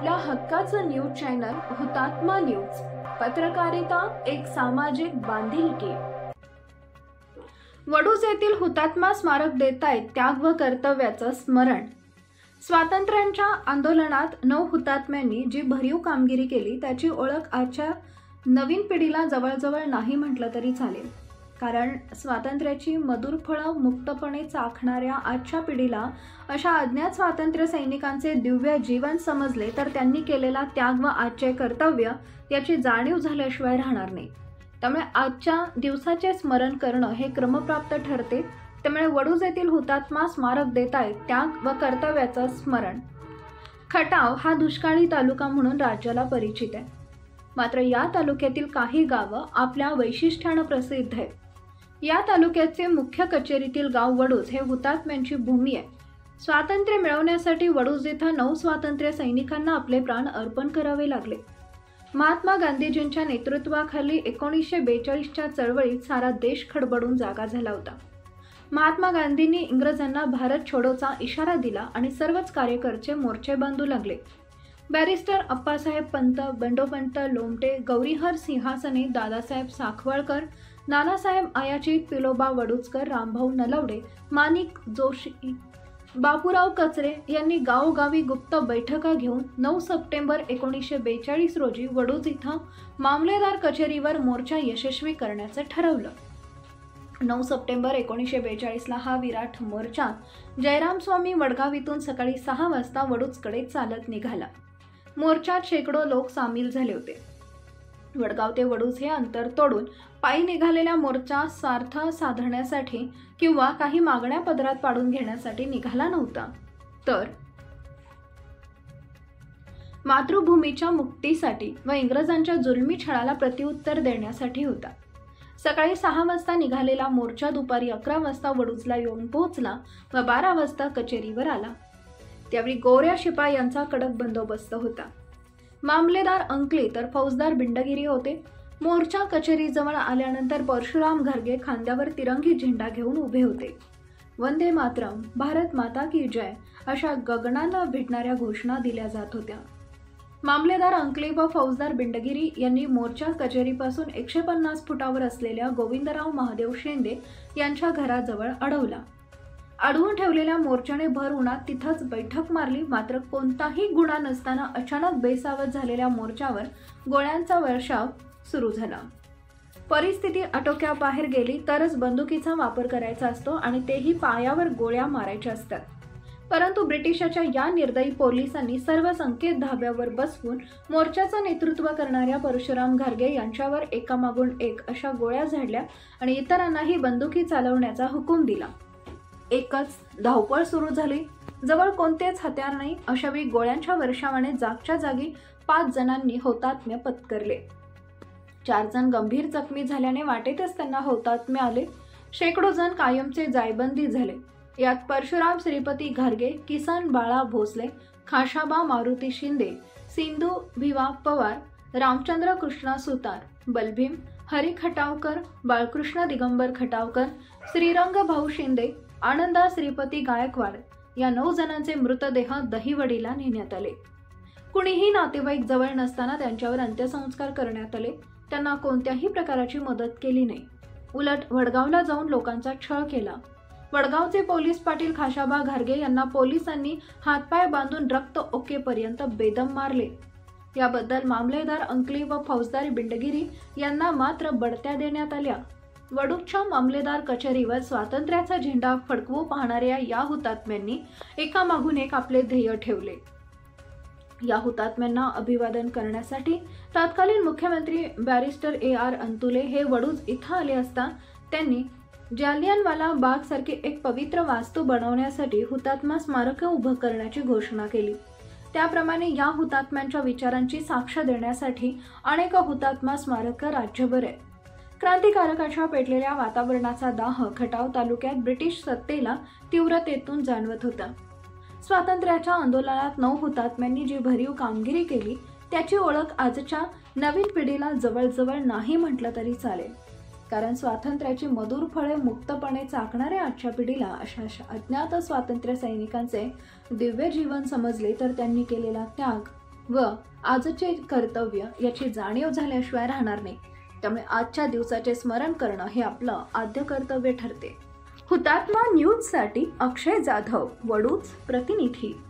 आपल्या हक्काचं news channel हुतात्मा न्यूज. पत्रकारिता एक सामाजिक बांधिलकी. वडूज येथील हुतात्मा स्मारक देतायत त्याग व कर्तव्याचं स्मरण. स्वातंत्र्याच्या आंदोलनात 9 हुतात्म्यांनी जी भरीव कामगिरी केली त्याची ओळख आजच्या नवीन पिढीला जवळजवळ नाही म्हटलं तरी चालेल. कारण स्वातंत्र्याची मधुर फळं मुक्तपणे चाखणाऱ्या आजच्या पिढीला अशा अज्ञात स्वातंत्र्य सैनिकांचे दिव्य जीवन समजले तर त्यांनी केलेला त्याग व आजचे कर्तव्य याची जाणीव झाल्याशिवाय राहणार नाही. त्यामुळे आजच्या दिवसाचे स्मरण करणं हे क्रमप्राप्त ठरते. त्यामुळे वडूज येथील हुतात्मा स्मारक देतायत त्याग व कर्तव्याचं स्मरण. खटाव हा दुष्काळी तालुका म्हणून राज्याला परिचित आहे. मात्र या तालुक्यातील काही गावं आपल्या वैशिष्ट्यानं प्रसिद्ध आहेत. या तालुक्याचे मुख्य कचेरीतील गाव वडूज हे हुतात्म्यांची भूमी आहे. स्वातंत्र्य मिळवण्यासाठी वडूज इथं 9 स्वातंत्र्य सैनिकांना आपले प्राण अर्पण करावे लागले. महात्मा गांधीजींच्या नेतृत्वाखाली 1942च्या चळवळीत सारा देश खडबडून जागा झाला होता. महात्मा गांधींनी इंग्रजांना भारत छोडोचा इशारा दिला आणि सर्वच कार्यकर्ते मोर्चे बांधू लागले. बॅरिस्टर अप्पासाहेब पंत, बंडोपंत लोमटे, गौरीहर सिंहासने, दादासाहेब साखवळकर, नानासाहेब आयाचित, पिलोबा वडूजकर, रामभाऊ नलवडे, माणिक जोशी, बापूराव कचरे यांनी गावोगावी गुप्त बैठका घेऊन 9 सप्टेंबर 1942 रोजी वडूज इथं मामलेदार कचेरीवर मोर्चा यशस्वी करण्याचं ठरवलं. 9 सप्टेंबर 1942ला हा विराट मोर्चा जयरामस्वामी वडगाव इथून सकाळी 6 वाजता वडूजकडे चालत निघाला. मोर्चात शेकडो लोक सामील झाले होते. वडगाव ते वडूज हे अंतर तोडून पायी निघालेला मोर्चा स्वार्थ साधण्यासाठी किंवा काही मागण्या पदरात पाडून घेण्यासाठी निघाला नव्हता, तर मातृभूमीच्या मुक्तीसाठी व इंग्रजांच्या जुलमी छळाला प्रत्युत्तर देण्यासाठी होता. सकाळी 6 वाजता निघालेला मोर्चा दुपारी 11 वाजता वडूजला येऊन पोहोचला व 12 वाजता कचेरीवर आला. त्यावेळी गोऱ्या शिपाई यांचा कडक बंदोबस्त होता. मामलेदार अंकली तर फौजदार बिंडगिरी होते. मोर्चा कचेरीजवळ आल्यानंतर परशुराम घरगे खांद्यावर तिरंगी झेंडा घेऊन उभे होते. वंदे मातरम, भारत माता की जय अशा गगनाला भिडणाऱ्या घोषणा दिल्या जात होत्या. मामलेदार अंकली व फौजदार बिंडगिरी यांनी मोर्चा कचेरीपासून 150 फुटावर असलेल्या गोविंदराव महादेव शेंदे यांच्या घराजवळ अडवला. अडवून ठेवलेल्या मोर्चाने भर उन्हात तिथंच बैठक मारली. मात्र कोणताही गुन्हा नसताना अचानक बेसावध झालेल्या मोर्चावर गोळ्यांचा वर्षाव सुरू झाला. परिस्थिती आटोक्याबाहेर गेली तरच बंदुकीचा वापर करायचा असतो आणि तेही पायावर गोळ्या मारायच्या असतात. परंतु ब्रिटिशाच्या या निर्दयी पोलिसांनी सर्व संकेत धाब्यावर बसवून मोर्चाचं नेतृत्व करणाऱ्या परशुराम घरगे यांच्यावर एकामागून एक अशा गोळ्या झाडल्या आणि इतरांनाही बंदुकी चालवण्याचा हुकूम दिला. एकच धावपळ सुरू झाली. जवळ कोणतेच हत्यार नाही. अशावेळी गोळ्यांच्या वर्षावाने जागच्या जागी 5 जणांनी हौतात्म्य पत्करले. 4 जण गंभीर जखमी झाल्याने वाटेतच त्यांना हौतात्म्य आले. शेकडो जण कायमचे जायबंदी झाले. यात परशुराम श्रीपती घारगे, किसन बाळा भोसले, खाशाबा मारुती शिंदे, सिंधू भिवा पवार, रामचंद्र कृष्णा सुतार, बलभीम हरी खटावकर, बाळकृष्ण दिगंबर खटावकर, श्रीरंग भाऊ शिंदे, आनंदा श्रीपती गायकवाड या 9 जणांचे मृतदेह दहिवडीला नेण्यात आले. कुणीही नातेवाईक जवळ नसताना त्यांच्यावर अंत्यसंस्कार करण्यात आले. त्यांना कोणत्याही प्रकारची मदत केली नाही. उलट वडगावला जाऊन लोकांचा छळ केला. वडगावचे पोलीस पाटील खाशाबा घारगे यांना पोलिसांनी हातपाय बांधून रक्त ओकेपर्यंत बेदम मारले. याबद्दल मामलेदार अंकली व फौजदार बिंडगिरी यांना मात्र बढत्या देण्यात आल्या. वडूजच्या मामलेदार कचेरीवर स्वातंत्र्याचा झेंडा फडकवू पाहणाऱ्या या हुतात्म्यांनी एकामागून एक आपले ध्येय ठेवले. या हुतात्म्यांना अभिवादन करण्यासाठी तत्कालीन मुख्यमंत्री बॅरिस्टर AR अंतुले हे वडूज इथं आले असता त्यांनी जालियनवाला बाग सारखी एक पवित्र वास्तू बनवण्यासाठी हुतात्मा स्मारक उभं करण्याची घोषणा केली. त्याप्रमाणे या हुतात्म्यांच्या विचारांची साक्ष देण्यासाठी अनेक हुतात्मा स्मारक राज्यभर आहेत. क्रांतिकारकाच्या पेटलेल्या वातावरणाचा दाह खटाव तालुक्यात ब्रिटिश सत्तेला तीव्रतेतून जाणवत होता. स्वातंत्र्याच्या आंदोलनात 9 हुतात्म्यांनी जी भरीव कामगिरी केली त्याची ओळख आजच्या नवीन पिढीला जवळजवळ नाही म्हटलं तरी चालेल. कारण स्वातंत्र्याची मधुर फळे मुक्तपणे चाखणाऱ्या आजच्या पिढीला अशा अज्ञात स्वातंत्र्य सैनिकांचे दिव्य जीवन समजले तर त्यांनी केलेला त्याग व आजचे कर्तव्य याची जाणीव झाल्याशिवाय राहणार नाही. त्यामुळे आजच्या दिवसाचे स्मरण करणं हे आपलं आद्य कर्तव्य ठरते. हुतात्मा न्यूजसाठी अक्षय जाधव, वडूज प्रतिनिधी.